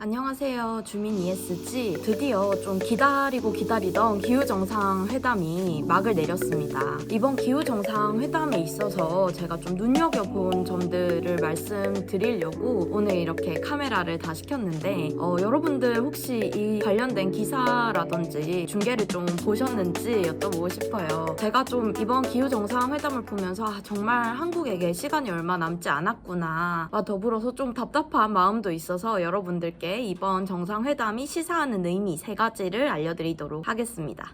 안녕하세요. 주민 ESG. 드디어 좀 기다리던 기후정상회담이 막을 내렸습니다. 이번 기후정상회담에 있어서 제가 좀 눈여겨본 점들을 말씀드리려고 오늘 이렇게 카메라를 다 시켰는데 여러분들 혹시 이 관련된 기사라든지 중계를 좀 보셨는지 여쭤보고 싶어요. 제가 좀 이번 기후정상회담을 보면서 정말 한국에게 시간이 얼마 남지 않았구나 더불어서 좀 답답한 마음도 있어서 여러분들께 이번 정상회담이 시사하는 의미 3가지를 알려드리도록 하겠습니다.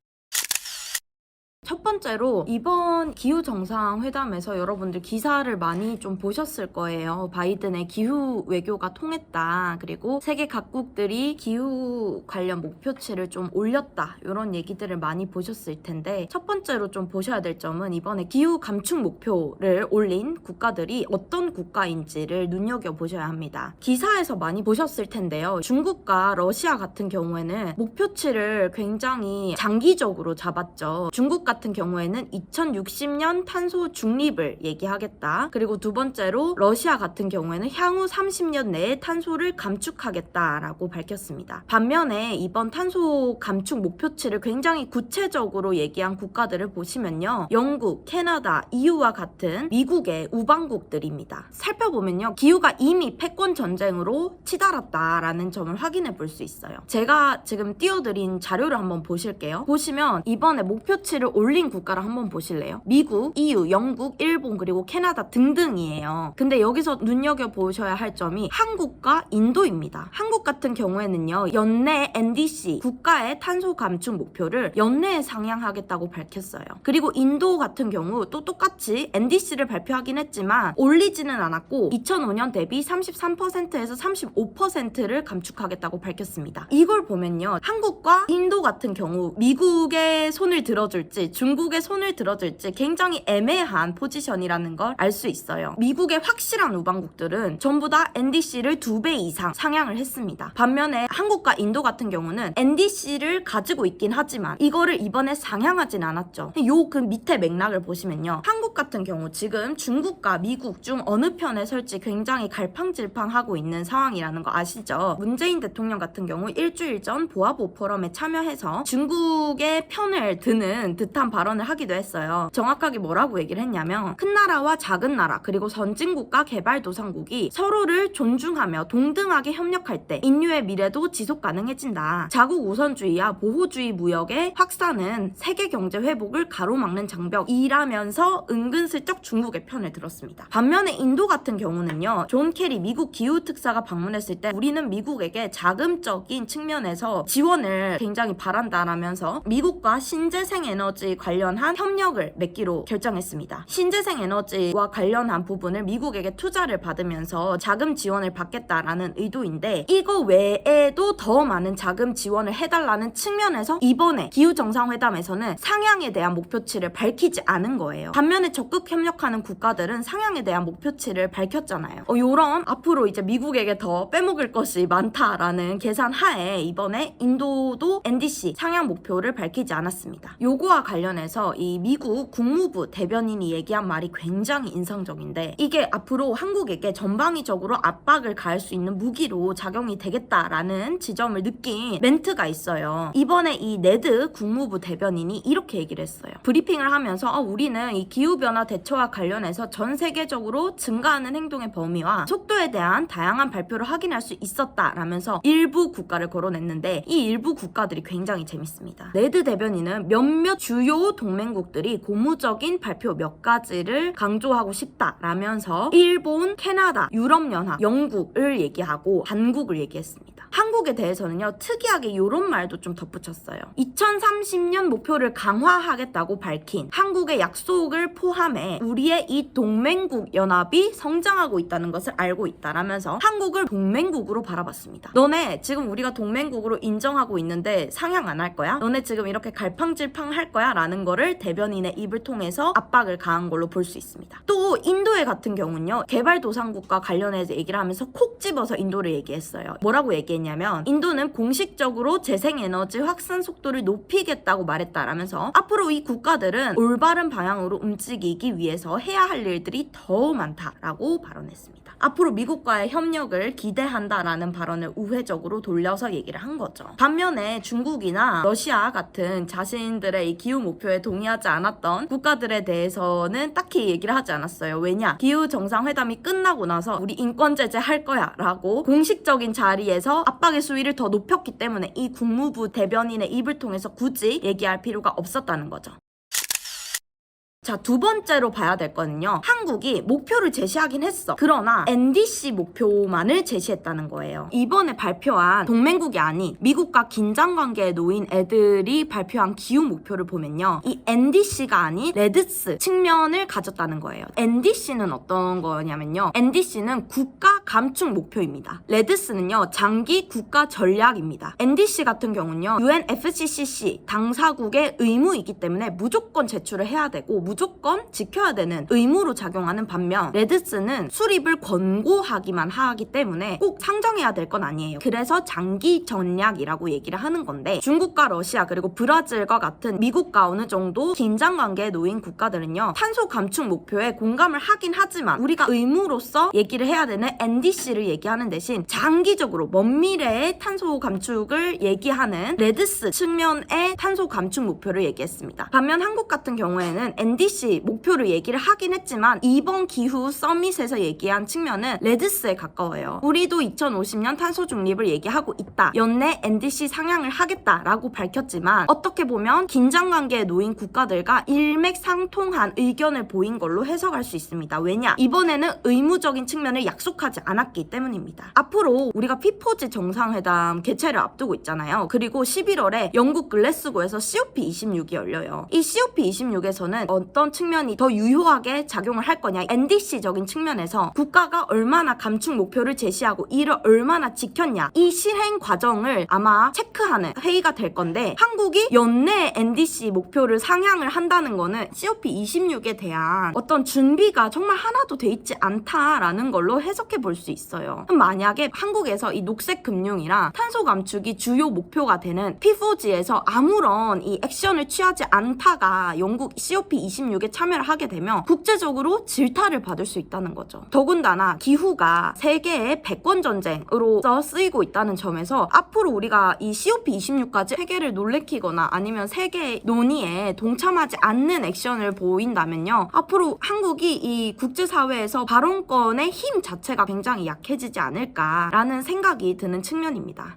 첫 번째로 이번 기후정상회담에서 여러분들 기사를 많이 좀 보셨을 거예요. 바이든의 기후 외교가 통했다. 그리고 세계 각국들이 기후 관련 목표치를 좀 올렸다. 이런 얘기들을 많이 보셨을 텐데 첫 번째로 좀 보셔야 될 점은 이번에 기후 감축 목표를 올린 국가들이 어떤 국가인지를 눈여겨보셔야 합니다. 기사에서 많이 보셨을 텐데요. 중국과 러시아 같은 경우에는 목표치를 굉장히 장기적으로 잡았죠. 중국 같은 경우에는 2060년 탄소 중립을 얘기하겠다. 그리고 두 번째로 러시아 같은 경우에는 향후 30년 내에 탄소를 감축하겠다라고 밝혔습니다. 반면에 이번 탄소 감축 목표치를 굉장히 구체적으로 얘기한 국가들을 보시면요. 영국, 캐나다, EU와 같은 미국의 우방국들입니다. 살펴보면요. 기후가 이미 패권 전쟁으로 치달았다라는 점을 확인해 볼 수 있어요. 제가 지금 띄워드린 자료를 한번 보실게요. 보시면 이번에 목표치를 올린 국가를 한번 보실래요? 미국, EU, 영국, 일본 그리고 캐나다 등등이에요. 근데 여기서 눈여겨보셔야 할 점이 한국과 인도입니다. 한국 같은 경우에는요. 연내 NDC 국가의 탄소 감축 목표를 연내에 상향하겠다고 밝혔어요. 그리고 인도 같은 경우 또 똑같이 NDC를 발표하긴 했지만 올리지는 않았고 2005년 대비 33%에서 35%를 감축하겠다고 밝혔습니다. 이걸 보면요. 한국과 인도 같은 경우 미국의 손을 들어줄지 중국의 손을 들어줄지 굉장히 애매한 포지션이라는 걸 알 수 있어요. 미국의 확실한 우방국들은 전부 다 NDC를 2배 이상 상향을 했습니다. 반면에 한국과 인도 같은 경우는 NDC를 가지고 있긴 하지만 이거를 이번에 상향하진 않았죠. 요 그 밑에 맥락을 보시면요. 한국 같은 경우 지금 중국과 미국 중 어느 편에 설지 굉장히 갈팡질팡하고 있는 상황이라는 거 아시죠? 문재인 대통령 같은 경우 일주일 전 보아보 포럼에 참여해서 중국의 편을 드는 듯한 발언을 하기도 했어요. 정확하게 뭐라고 얘기를 했냐면 큰 나라와 작은 나라 그리고 선진국과 개발도상국이 서로를 존중하며 동등하게 협력할 때 인류의 미래도 지속 가능해진다. 자국 우선주의와 보호주의 무역의 확산은 세계 경제 회복을 가로막는 장벽이라면서 은근슬쩍 중국의 편을 들었습니다. 반면에 인도 같은 경우는요. 존 캐리 미국 기후특사가 방문했을 때 우리는 미국에게 자금적인 측면에서 지원을 굉장히 바란다라면서 미국과 신재생에너지 관련한 협력을 맺기로 결정했습니다. 신재생에너지와 관련한 부분을 미국에게 투자를 받으면서 자금 지원을 받겠다라는 의도인데 이거 외에도 더 많은 자금 지원을 해달라는 측면에서 이번에 기후정상회담에서는 상향에 대한 목표치를 밝히지 않은 거예요. 반면에 적극 협력하는 국가들은 상향에 대한 목표치를 밝혔잖아요. 요런 앞으로 이제 미국에게 더 빼먹을 것이 많다라는 계산 하에 이번에 인도도 NDC 상향 목표를 밝히지 않았습니다. 요거와 관련해서 이 미국 국무부 대변인이 얘기한 말이 굉장히 인상적인데 이게 앞으로 한국에게 전방위적으로 압박을 가할 수 있는 무기로 작용이 되겠다라는 지점을 느낀 멘트가 있어요. 이번에 이 네드 국무부 대변인이 이렇게 얘기를 했어요. 브리핑을 하면서 우리는 이 기후변화 대처와 관련해서 전 세계적으로 증가하는 행동의 범위와 속도에 대한 다양한 발표를 확인할 수 있었다라면서 일부 국가를 거론했는데 이 일부 국가들이 굉장히 재밌습니다. 네드 대변인은 몇몇 주요 동맹국들이 고무적인 발표 몇 가지를 강조하고 싶다라면서 일본, 캐나다, 유럽연합, 영국을 얘기하고 한국을 얘기했습니다. 한국에 대해서는요. 특이하게 이런 말도 좀 덧붙였어요. 2030년 목표를 강화하겠다고 밝힌 한국의 약속을 포함해 우리의 이 동맹국 연합이 성장하고 있다는 것을 알고 있다라면서 한국을 동맹국으로 바라봤습니다. 너네 지금 우리가 동맹국으로 인정하고 있는데 상향 안 할 거야? 너네 지금 이렇게 갈팡질팡 할 거야? 라는 거를 대변인의 입을 통해서 압박을 가한 걸로 볼 수 있습니다. 또 인도의 같은 경우는요. 개발도상국과 관련해서 얘기를 하면서 콕 집어서 인도를 얘기했어요. 뭐라고 얘기했냐면 인도는 공식적으로 재생에너지 확산 속도를 높이겠다고 말했다라면서 앞으로 이 국가들은 올바른 방향으로 움직이기 위해서 해야 할 일들이 더 많다라고 발언했습니다. 앞으로 미국과의 협력을 기대한다라는 발언을 우회적으로 돌려서 얘기를 한 거죠. 반면에 중국이나 러시아 같은 자신들의 이 기후 목표에 동의하지 않았던 국가들에 대해서는 딱히 얘기를 하지 않았어요. 왜냐? 기후 정상회담이 끝나고 나서 우리 인권 제재 할 거야 라고 공식적인 자리에서 압박의 수위를 더 높였기 때문에 이 국무부 대변인의 입을 통해서 굳이 얘기할 필요가 없었다는 거죠. 자, 두 번째로 봐야 될 거는요. 한국이 목표를 제시하긴 했어. 그러나 NDC 목표만을 제시했다는 거예요. 이번에 발표한 동맹국이 아닌 미국과 긴장관계에 놓인 애들이 발표한 기후 목표를 보면요. 이 NDC가 아닌 레드스 측면을 가졌다는 거예요. NDC는 어떤 거냐면요. NDC는 국가 감축 목표입니다. 레드스는요. 장기 국가 전략입니다. NDC 같은 경우는요. UNFCCC 당사국의 의무이기 때문에 무조건 제출을 해야 되고 무조건 지켜야 되는 의무로 작용하는 반면 레드스는 수립을 권고하기만 하기 때문에 꼭 상정해야 될 건 아니에요. 그래서 장기 전략이라고 얘기를 하는 건데 중국과 러시아 그리고 브라질과 같은 미국과 어느 정도 긴장 관계에 놓인 국가들은요. 탄소 감축 목표에 공감을 하긴 하지만 우리가 의무로서 얘기를 해야 되는 NDC를 얘기하는 대신 장기적으로 먼 미래의 탄소 감축을 얘기하는 레드스 측면의 탄소 감축 목표를 얘기했습니다. 반면 한국 같은 경우에는 NDC 목표를 얘기를 하긴 했지만 이번 기후 서밋에서 얘기한 측면은 레드스에 가까워요. 우리도 2050년 탄소 중립을 얘기하고 있다. 연내 NDC 상향을 하겠다라고 밝혔지만 어떻게 보면 긴장 관계에 놓인 국가들과 일맥상통한 의견을 보인 걸로 해석할 수 있습니다. 왜냐? 이번에는 의무적인 측면을 약속하지 않았기 때문입니다. 앞으로 우리가 피포지 정상회담 개최를 앞두고 있잖아요. 그리고 11월에 영국 글래스고에서 COP26이 열려요. 이 COP26에서는 어떤 측면이 더 유효하게 작용을 할 거냐 NDC적인 측면에서 국가가 얼마나 감축 목표를 제시하고 이를 얼마나 지켰냐 이 실행 과정을 아마 체크하는 회의가 될 건데 한국이 연내 NDC 목표를 상향을 한다는 거는 COP26에 대한 어떤 준비가 정말 하나도 돼 있지 않다라는 걸로 해석해 볼 수 있어요. 만약에 한국에서 이 녹색 금융이랑 탄소 감축이 주요 목표가 되는 P4G에서 아무런 이 액션을 취하지 않다가 영국 COP26에 참여를 하게 되면 국제적으로 질타를 받을 수 있다는 거죠. 더군다나 기후가 세계의 패권 전쟁으로서 쓰이고 있다는 점에서 앞으로 우리가 이 COP26까지 세계를 놀래키거나 아니면 세계의 논의에 동참하지 않는 액션을 보인다면요. 앞으로 한국이 이 국제사회에서 발언권의 힘 자체가 굉장히 약해지지 않을까라는 생각이 드는 측면입니다.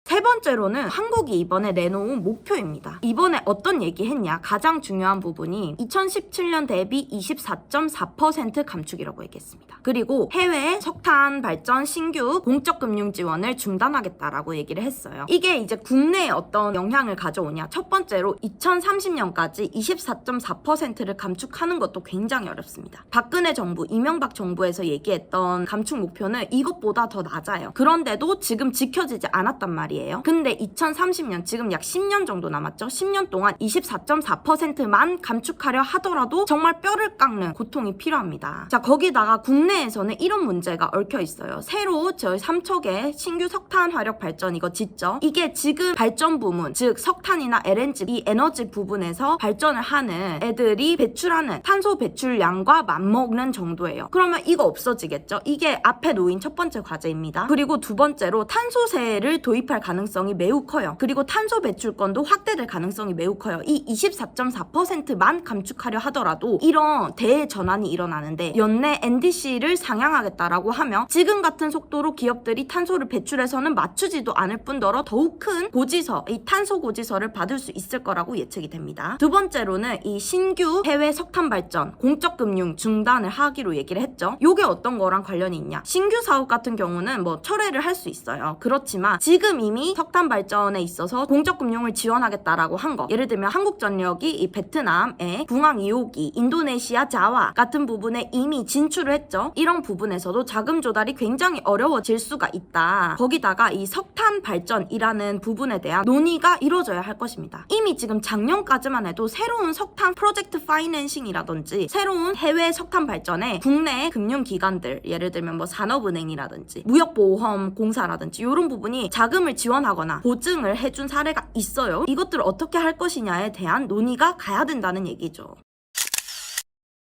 세 번째로는 한국이 이번에 내놓은 목표입니다. 이번에 어떤 얘기 했냐? 가장 중요한 부분이 2017년 대비 24.4% 감축이라고 얘기했습니다. 그리고 해외 석탄 발전 신규 공적 금융 지원을 중단하겠다라고 얘기를 했어요. 이게 이제 국내에 어떤 영향을 가져오냐? 첫 번째로 2030년까지 24.4%를 감축하는 것도 굉장히 어렵습니다. 박근혜 정부, 이명박 정부에서 얘기했던 감축 목표는 이것보다 더 낮아요. 그런데도 지금 지켜지지 않았단 말이에요. 근데 2030년 지금 약 10년 정도 남았죠. 10년 동안 24.4%만 감축하려 하더라도 정말 뼈를 깎는 고통이 필요합니다. 자, 거기다가 국내에서는 이런 문제가 얽혀 있어요. 새로 저희 삼척의 신규 석탄 화력 발전 이거 짓죠. 이게 지금 발전 부문, 즉 석탄이나 LNG 이 에너지 부분에서 발전을 하는 애들이 배출하는 탄소 배출량과 맞먹는 정도예요. 그러면 이거 없어지겠죠. 이게 앞에 놓인 첫 번째 과제입니다. 그리고 두 번째로 탄소세를 도입할 가능성이 매우 커요. 그리고 탄소 배출권도 확대될 가능성이 매우 커요. 이 24.4%만 감축하려 하더라도 이런 대전환이 일어나는데 연내 NDC를 상향하겠다라고 하면 지금 같은 속도로 기업들이 탄소를 배출해서는 맞추지도 않을 뿐더러 더욱 큰 고지서, 이 탄소 고지서를 받을 수 있을 거라고 예측이 됩니다. 두 번째로는 이 신규 해외 석탄 발전 공적 금융 중단을 하기로 얘기를 했죠. 요게 어떤 거랑 관련이 있냐? 신규 사업 같은 경우는 뭐 철회를 할 수 있어요. 그렇지만 지금 이미 석탄 발전에 있어서 공적 금융을 지원하겠다라고 한 거. 예를 들면 한국전력이 이 베트남의 궁항 2호기, 인도네시아 자와 같은 부분에 이미 진출을 했죠. 이런 부분에서도 자금 조달이 굉장히 어려워질 수가 있다. 거기다가 이 석탄 발전이라는 부분에 대한 논의가 이루어져야 할 것입니다. 이미 지금 작년까지만 해도 새로운 석탄 프로젝트 파이낸싱이라든지 새로운 해외 석탄 발전에 국내 금융기관들, 예를 들면 뭐 산업은행이라든지 무역보험 공사라든지 이런 부분이 자금을 지원하거나 보증을 해준 사례가 있어요. 이것들을 어떻게 할 것이냐에 대한 논의가 가야 된다는 얘기죠.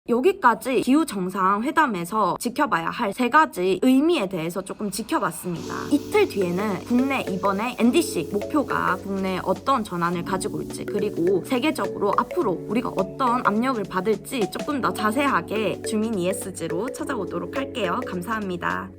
여기까지 기후정상회담에서 지켜봐야 할 3가지 의미에 대해서 조금 지켜봤습니다. 이틀 뒤에는 국내 이번에 NDC 목표가 국내에 어떤 전환을 가지고 올지, 그리고 세계적으로 앞으로 우리가 어떤 압력을 받을지 조금 더 자세하게 주민 ESG로 찾아오도록 할게요. 감사합니다.